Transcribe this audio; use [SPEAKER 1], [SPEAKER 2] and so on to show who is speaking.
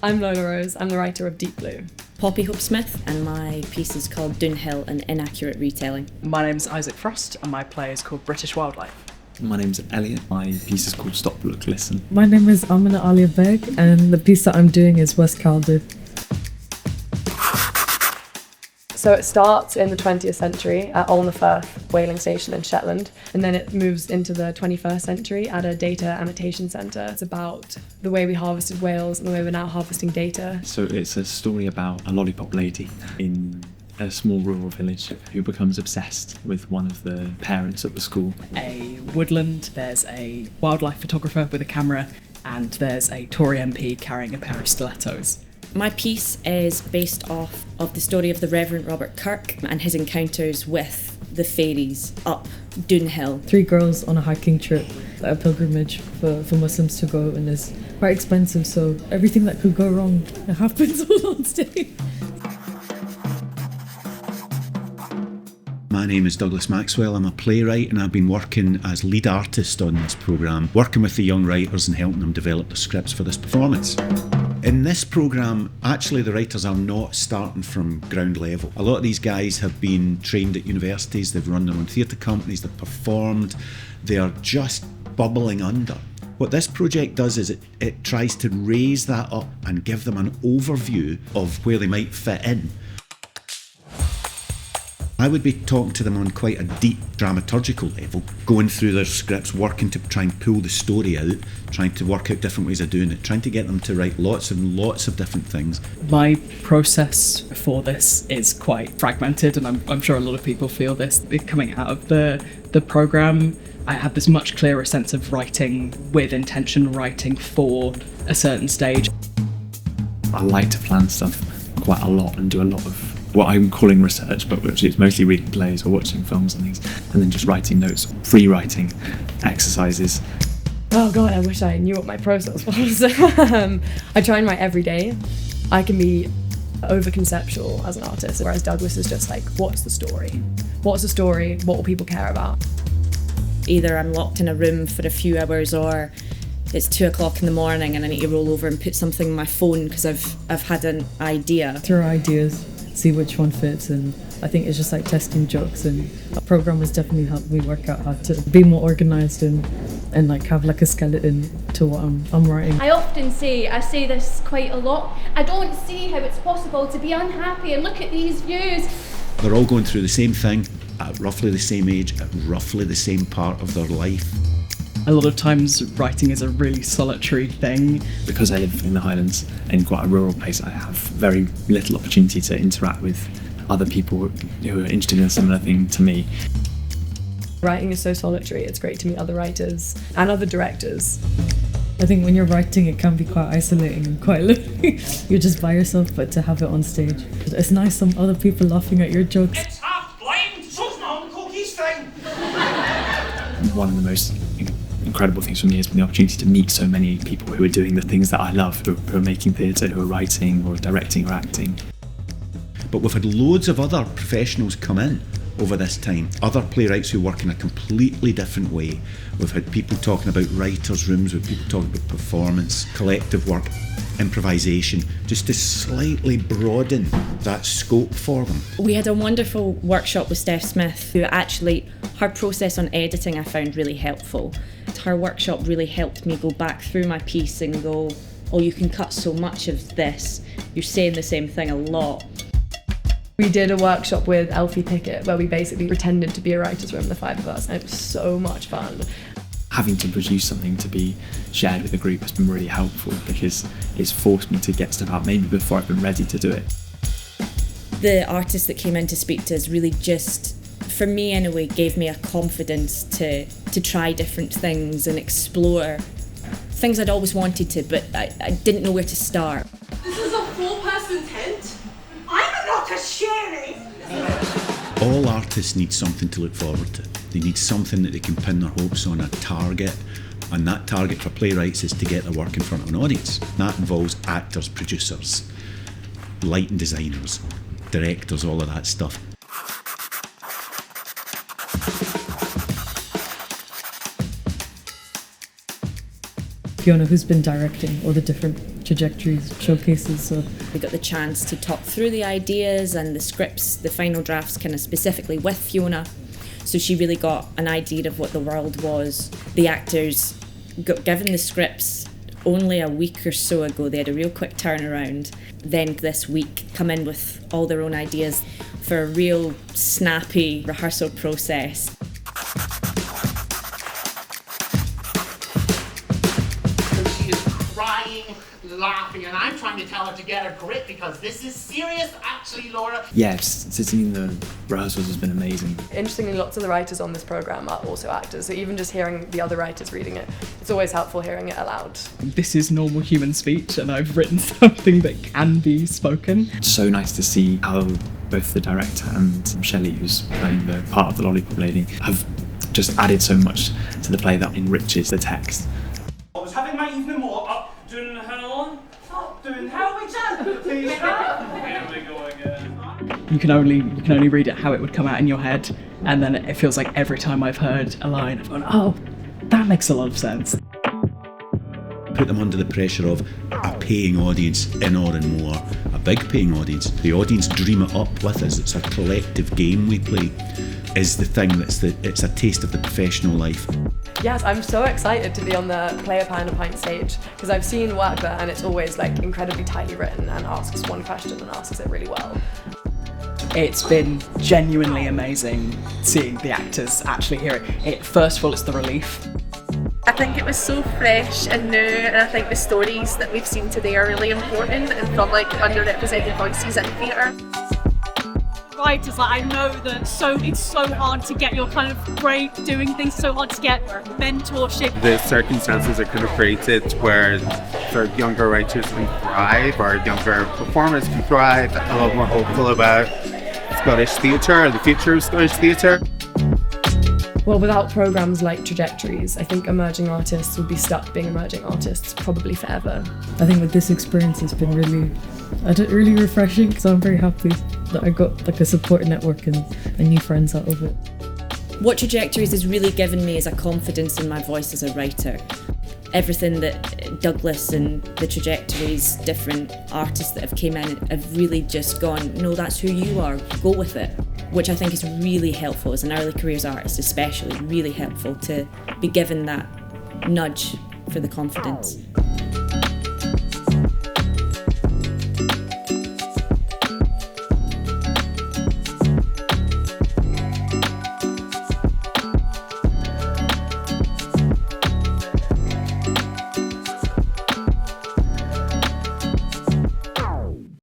[SPEAKER 1] I'm Lola-Rose. I'm the writer of Deep Blue.
[SPEAKER 2] Poppy Hope Smith, and my piece is called Doonhill, an inaccurate retelling.
[SPEAKER 3] My name's Isaac Frost, and my play is called British Wildlife.
[SPEAKER 4] My name's Elliot. My piece is called Stop, Look, Listen.
[SPEAKER 5] My name is Amina Aaliya, and the piece that I'm doing is West Calder.
[SPEAKER 1] So it starts in the 20th century at Olna Firth whaling station in Shetland, and then it moves into the 21st century at a data annotation centre. It's about the way we harvested whales and the way we're now harvesting data.
[SPEAKER 4] So it's a story about a lollipop lady in a small rural village who becomes obsessed with one of the parents at the school.
[SPEAKER 3] A woodland, there's a wildlife photographer with a camera, and there's a Tory MP carrying a pair of stilettos.
[SPEAKER 2] My piece is based off of the story of the Reverend Robert Kirk and his encounters with the faeries up Doonhill.
[SPEAKER 5] 3 girls on a hiking trip, a pilgrimage for Muslims to go, and it's quite expensive, so everything that could go wrong happens all on stage.
[SPEAKER 6] My name is Douglas Maxwell. I'm a playwright and I've been working as lead artist on this programme, working with the young writers and helping them develop the scripts for this performance. In this programme, actually the writers are not starting from ground level. A lot of these guys have been trained at universities, they've run their own theatre companies, they've performed, they are just bubbling under. What this project does is it tries to raise that up and give them an overview of where they might fit in. I would be talking to them on quite a deep dramaturgical level, going through their scripts, working to try and pull the story out, trying to work out different ways of doing it, trying to get them to write lots and lots of different things.
[SPEAKER 3] My process for this is quite fragmented, and I'm sure a lot of people feel this. Coming out of the programme, I have this much clearer sense of writing with intention, writing for a certain stage.
[SPEAKER 4] I like to plan stuff quite a lot and do a lot of what I'm calling research, but which is mostly reading plays or watching films and things, and then just writing notes, free writing exercises.
[SPEAKER 1] Oh God, I wish I knew what my process was. I try and write every day. I can be over-conceptual as an artist, whereas Douglas is just like, what's the story? What's the story? What will people care about?
[SPEAKER 2] Either I'm locked in a room for a few hours, or it's 2 o'clock in the morning and I need to roll over and put something on my phone because I've had an idea.
[SPEAKER 5] Throw ideas, see which one fits, and I think it's just like testing jokes, and the program has definitely helped me work out how to be more organised and like have like a skeleton to what I'm writing.
[SPEAKER 7] I often say this quite a lot, I don't see how it's possible to be unhappy and look at these views.
[SPEAKER 6] They're all going through the same thing at roughly the same age, at roughly the same part of their life.
[SPEAKER 3] A lot of times writing is a really solitary thing.
[SPEAKER 4] Because I live in the Highlands, in quite a rural place, I have very little opportunity to interact with other people who are interested in a similar thing to me.
[SPEAKER 1] Writing is so solitary, it's great to meet other writers and other directors.
[SPEAKER 5] I think when you're writing, it can be quite isolating and quite lonely. You're just by yourself, but to have it on stage, it's nice some other people laughing at your jokes.
[SPEAKER 8] It's half blind, so's my Uncle Cookies thing.
[SPEAKER 4] One of the most incredible things for me has been the opportunity to meet so many people who are doing the things that I love, who are making theatre, who are writing or directing or acting.
[SPEAKER 6] But we've had loads of other professionals come in over this time, other playwrights who work in a completely different way. We've had people talking about writers' rooms, we've people talking about performance, collective work, improvisation, just to slightly broaden that scope for them.
[SPEAKER 2] We had a wonderful workshop with Steph Smith, who actually, her process on editing I found really helpful. Her workshop really helped me go back through my piece and go, oh, you can cut so much of this, you're saying the same thing a lot.
[SPEAKER 1] We did a workshop with Elfie Pickett where we basically pretended to be a writer's room, the 5 of us, and it was so much fun.
[SPEAKER 4] Having to produce something to be shared with a group has been really helpful because it's forced me to get stuff out maybe before I've been ready to do it.
[SPEAKER 2] The artist that came in to speak to us really just, for me anyway, gave me a confidence to try different things and explore things I'd always wanted to, but I didn't know where to start.
[SPEAKER 8] This is a 4-person tent. I'm not a sherry.
[SPEAKER 6] All artists need something to look forward to. They need something that they can pin their hopes on, a target, and that target for playwrights is to get their work in front of an audience. That involves actors, producers, lighting designers, directors, all of that stuff.
[SPEAKER 5] Fiona, who's been directing all the different Trajectories showcases. So
[SPEAKER 2] We got the chance to talk through the ideas and the scripts, the final drafts kind of specifically with Fiona. So she really got an idea of what the world was. The actors got given the scripts only a week or so ago. They had a real quick turnaround. Then this week come in with all their own ideas for a real snappy rehearsal process.
[SPEAKER 9] She is crying, laughing, and I'm trying to tell her to get her grip because this is serious, actually, Laura.
[SPEAKER 4] Yes, sitting in the rehearsals has been amazing.
[SPEAKER 1] Interestingly, lots of the writers on this programme are also actors, so even just hearing the other writers reading it, it's always helpful hearing it aloud.
[SPEAKER 3] This is normal human speech, and I've written something that can be spoken.
[SPEAKER 4] It's so nice to see how both the director and Shelley, who's playing the part of the Lollipop Lady, have just added so much to the play that enriches the text.
[SPEAKER 10] I was having my evening walk up, doing hell, doing hell, please. Here we go again.
[SPEAKER 3] You can only read it how it would come out in your head, and then it feels like every time I've heard a line, I've gone, oh, that makes a lot of sense.
[SPEAKER 6] Put them under the pressure of a paying audience in or in more, a big paying audience. The audience dream it up with us. It's a collective game we play. Is the thing it's a taste of the professional life.
[SPEAKER 1] Yes, I'm so excited to be on the Play a Pie and A Pint stage because I've seen work there and it's always like incredibly tightly written and asks one question and asks it really well.
[SPEAKER 3] It's been genuinely amazing seeing the actors actually hear it. First of all, it's the relief.
[SPEAKER 11] I think it was so fresh and new, and I think the stories that we've seen today are really important and from like underrepresented voices in theatre.
[SPEAKER 8] Writers, like I know that it's so hard to get your kind of break doing things, so hard to get mentorship.
[SPEAKER 12] The circumstances are kind of created where sort of younger writers can thrive, or younger performers can thrive. I'm a lot more hopeful about Scottish theatre, the future of Scottish theatre.
[SPEAKER 1] Well, without programmes like Trajectories, I think emerging artists would be stuck being emerging artists probably forever.
[SPEAKER 5] I think with this experience it's been really refreshing, so I'm very happy that I got like a support network and new friends out of it.
[SPEAKER 2] What Trajectories has really given me is a confidence in my voice as a writer. Everything that Douglas and the Trajectories, different artists that have came in, have really just gone, no, that's who you are, go with it. Which I think is really helpful as an early careers artist, especially really helpful to be given that nudge for the confidence.